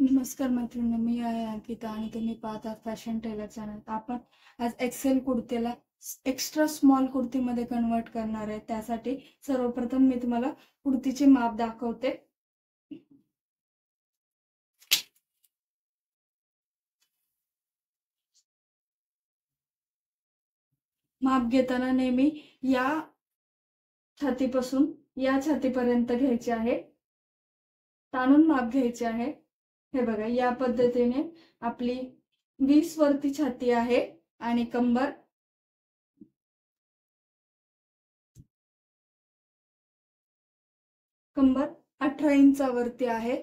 नमस्कार मैत्रिणी, मी आहे अंकिता आणि तुम्ही पाहता फॅशन टेलर चॅनल. आपण आज एक्सेल कुर्तीला एक्स्ट्रा स्मॉल कुर्तीमध्ये कन्वर्ट करणार आहे. त्यासाठी सर्वप्रथम मी तुम्हाला कुर्तीचे माप दाखवते. माप घेताना नेहमी या छातीपासून या छातीपर्यंत घ्यायचे आहे, ताणून माप घ्यायचे आहे. हे बघा, या पद्धतीने आपली 20 वरती छाती आहे आणि कंबर 18 इंचावरती आहे.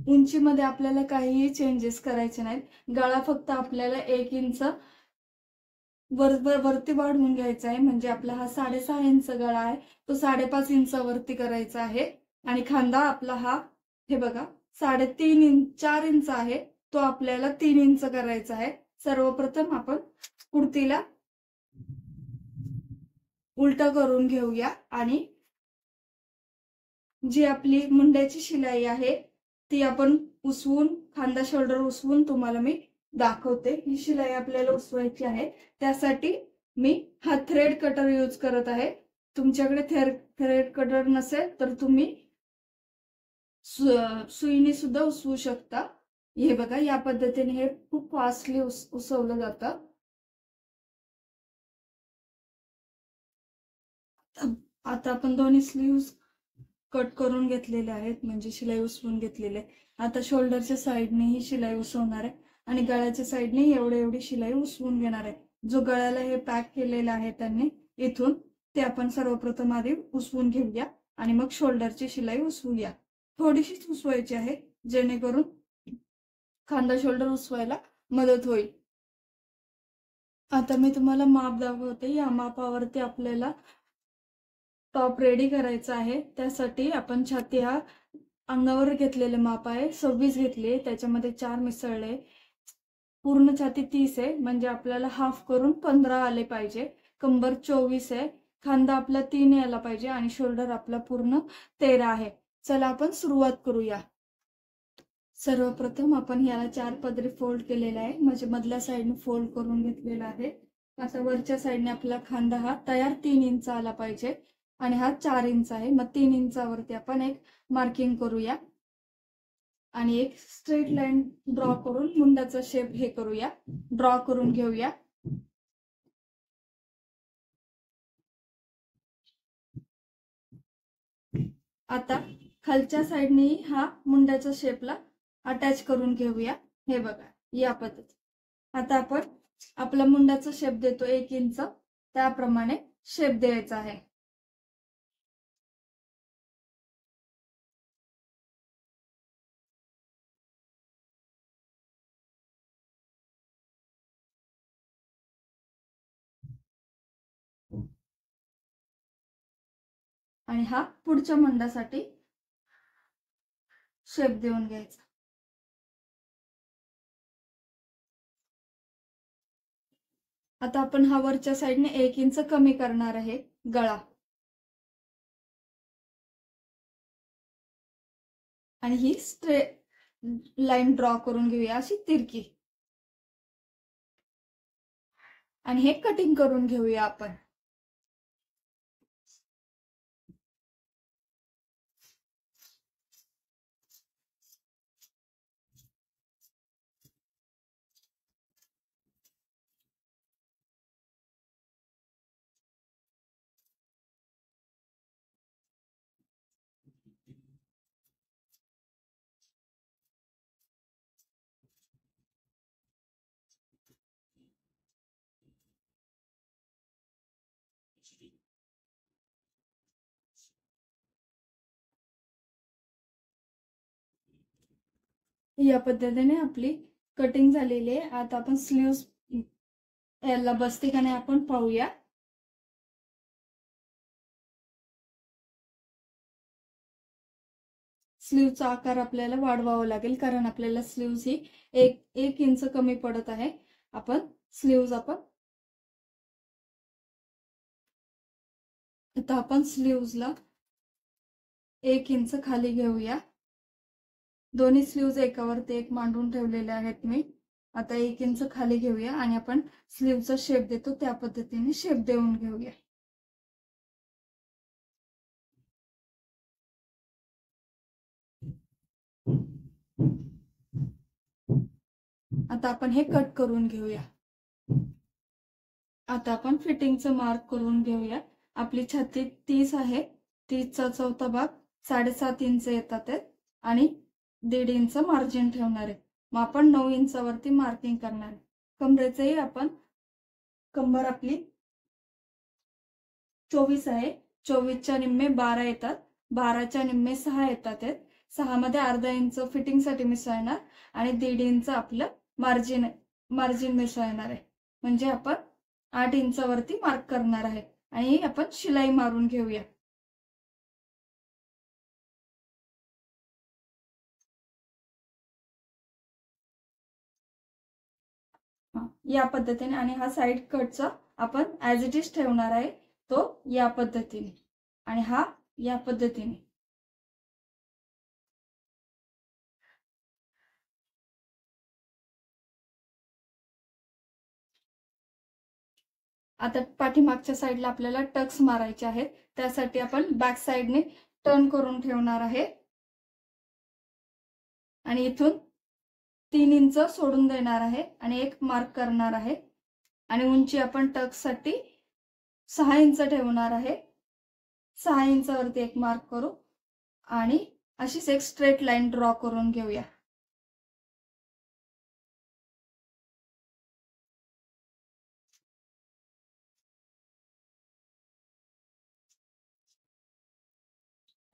उंचीमध्ये आपल्याला काहीही चेंजेस करायचे नाहीत. गळा फक्त आपल्याला 1 इंच वरती वाढवून घ्यायचा आहे. म्हणजे आपला हा 6.5 इंच गळा आहे, तो 5.5 इंचावरती करायचा आहे. आणि खांदा आपला हा, हे बघा, 3.5 इंच 4 इंच आहे, तो आपल्याला 3 इंच करायचा आहे. सर्वप्रथम आपण कुर्तीला उलटा करून घेऊया आणि जी आपली मुंड्याची शिलाई आहे ती आपण उसवून, खांदा शोल्डर उसवून तुम्हाला मी दाखवते. ही शिलाई आपल्याला उसवायची आहे. त्यासाठी मी हा थ्रेड कटर यूज करत आहे. तुमच्याकडे थ्रेड कटर नसेल तर तुम्ही सुईने सुद्धा उसवू शकता. हे बघा, या पद्धतीने हे खूप फास्टली उसवलं जातं. आता आपण दोन्ही स्लीव्स कट करून घेतलेले आहेत, म्हणजे शिलाई उसवून घेतलेले. आता शोल्डरच्या साईडने ही शिलाई उसवणार आहे आणि गळ्याच्या साईडने एवढी शिलाई उसवून घेणार आहे. जो गळ्याला हे पॅक केलेलं आहे त्यांनी इथून, ते आपण सर्वप्रथम आधी उसवून घेऊया आणि मग शोल्डरची शिलाई उसवूया. थोडीशीच उसवायची आहे, जेणेकरून खांदा शोल्डर उसवायला मदत होईल. आता मी तुम्हाला माप दाखवते. या मापावरती आपल्याला टॉप रेडी करायचा आहे. त्यासाठी आपण छाती हा अंगावर घेतलेले माप आहे, 26 घेतली. त्याच्यामध्ये 4 मिसळले. पूर्ण छाती 30 आहे, म्हणजे आपल्याला हाफ करून 15 आले पाहिजे. कंबर 24 आहे. खांदा आपला 3 यायला पाहिजे आणि शोल्डर आपला पूर्ण 13 आहे. चला आपण सुरुवात करूया. सर्वप्रथम आपण याला 4 पदरी फोल्ड केलेला आहे, म्हणजे मधल्या साईडने फोल्ड करून घेतलेला आहे. आता वरच्या साईडने आपला खांदा हा तयार 3 इंच आला पाहिजे आणि हा 4 इंच आहे. मग 3 इंचावरती आपण एक मार्किंग करूया आणि एक स्ट्रेट लाईन ड्रॉ करून मुंडाचा शेप हे करूया, ड्रॉ करून घेऊया. आता खालच्या साईडने हा मुंड्याच्या शेपला अटॅच करून घेऊया. हे बघा, या पद्धती. आता आपण आपला मुंडाचा शेप देतो 1 इंच, त्याप्रमाणे शेप द्यायचा आहे. आणि हा पुढच्या मुंडासाठी शेप देऊन घ्यायचा. आता आपण हा वरच्या साईडने 1 इंच कमी करणार आहे गळा आणि ही स्ट्रेट लाईन ड्रॉ करून घेऊया, अशी तिरकी. आणि हे कटिंग करून घेऊया आपण. या पद्धतीने आपली कटिंग झालेली आहे. आता आपण स्लीव्स याला बसते का नाही आपण पाहूया. स्लीवचा आकार आपल्याला वाढवावा लागेल, कारण आपल्याला स्लीव्स ही 1 इंच कमी पडत आहे. आपण आता आपण स्लीव्सला 1 इंच खाली घेऊया दोन्ही स्लीव्ज एकावरती एक मांडून ठेवलेले आहेत मी. आता 1 इंच खाली घेऊया आणि आपण स्लीवचा शेप देतो त्या पद्धतीने शेप देऊन घेऊया. आता आपण हे कट करून घेऊया. आता आपण फिटिंगचं मार्क करून घेऊया. आपली छाती 30 आहे. 30चा चौथा भाग 7.5 इंच येतात आणि 1.5 इंच मार्जिन ठेवणार आहे. मग आपण 9 इंचावरती मार्किंग करणार आहे. कमरेचंही आपण कंबर आपली 24 आहे. 24च्या निम्मे 12 येतात. 12च्या निम्मे 6 येतात. 6 मध्ये अर्धा इंच फिटिंगसाठी मिसळणार आणि 1.5 इंच आपलं मार्जिन मिसळणार आहे. म्हणजे आपण 8 इंचावरती मार्क करणार आहे आणि आपण शिलाई मारून घेऊया. या पद्धतीने आणि हा साइड कटचा आपण ऍज इट इज ठेवणार आहे तो या पद्धतीने आणि हा या पद्धतीने. आता पाठीमागच्या साईडला आपल्याला टक्स मारायचे आहेत. त्यासाठी आपण बॅक साईडने टर्न करून ठेवणार आहे आणि इथून 3 इंच सोडून देणार आहे आणि एक मार्क करणार आहे आणि उंची आपण टक्ससाठी 6 इंच ठेवणार आहे. 6 इंचावरती एक मार्क करू आणि अशीच एक स्ट्रेट लाईन ड्रॉ करून घेऊया.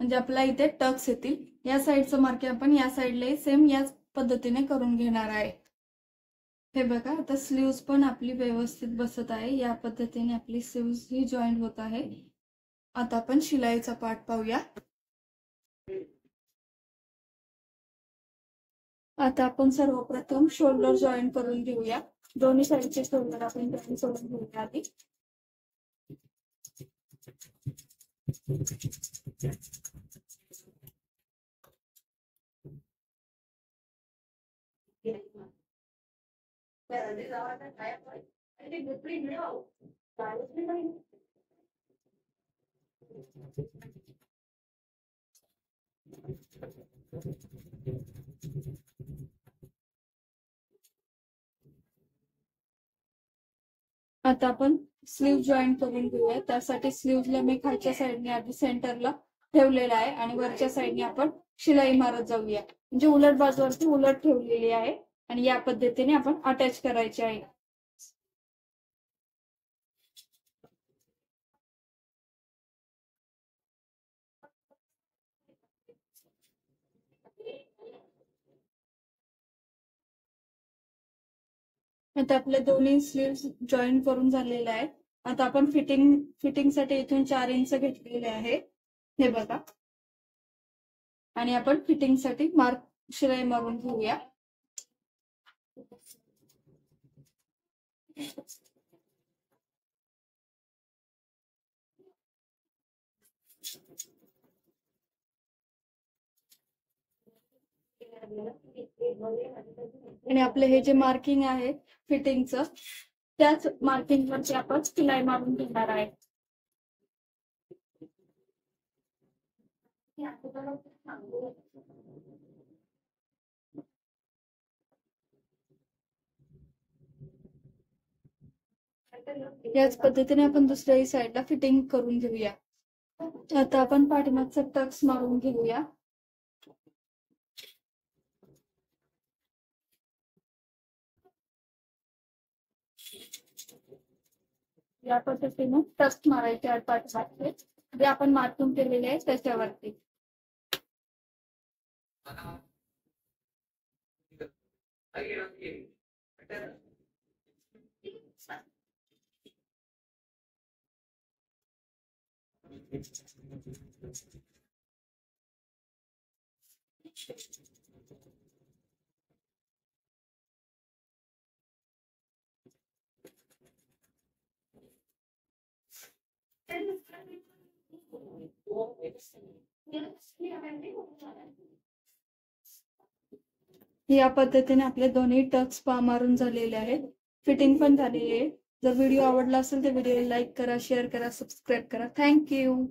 म्हणजे आपला इथे टक्स येतील. या साईडचं मार्किंग आपण या साईडला सेम याच पद्धतीने करून घेणार आहे. हे बघा आता स्लीव्ज पण आपली व्यवस्थित बसत आहे. या पद्धतीने आपली स्लीव्ज ही जॉईंट होत आहे. आता आपण शिलाईचा पार्ट पाहूया. आता आपण सर्वप्रथम शोल्डर जॉईन करून घेऊया. दोन्ही साईडचे शोल्डर आपण जॉईन करून घेऊया आधी. आता आपण स्लीव जॉईन करून घेऊया. त्यासाठी स्लीवला मी खालच्या साईडने आधी सेंटरला ठेवलेला आहे आणि वरच्या साईडने आपण शिलाई मारत जाऊया. म्हणजे उलट बाजूवरती उलट ठेवलेली आहे आणि या पद्धतीने आपण अटॅच करायचे आहे. आता आपले दोन्ही स्लीव्ह जॉईन करून झालेले आहेत. आता आपण फिटिंगसाठी इथून 4 इंच घेतलेले आहे. हे बघा आणि आपण फिटिंगसाठी शिलाई मारून घेऊया. आणि आपले हे जे मार्किंग आहे फिटिंगचं त्याच मार्किंग वरती आपण शिलाई मारून घेणार आहे. याच पद्धतीने आपण दुसऱ्याही साईडला फिटिंग करून घेऊया. आता आपण पाठीमागचा टक्स मारून घेऊया. या पद्धतीने टक्स मारायचे पाठीमागचे जे आपण मार्किंग केलेले आहे त्याच्यावरती. या पद्धतीने आपले दोन्ही टक्स मारून झालेले आहेत. फिटिंग पण झालेली आहे. जर व्हिडिओ आवडला असेल तर व्हिडिओला लाईक करा, शेअर करा, सबस्क्राईब करा. थँक्यू.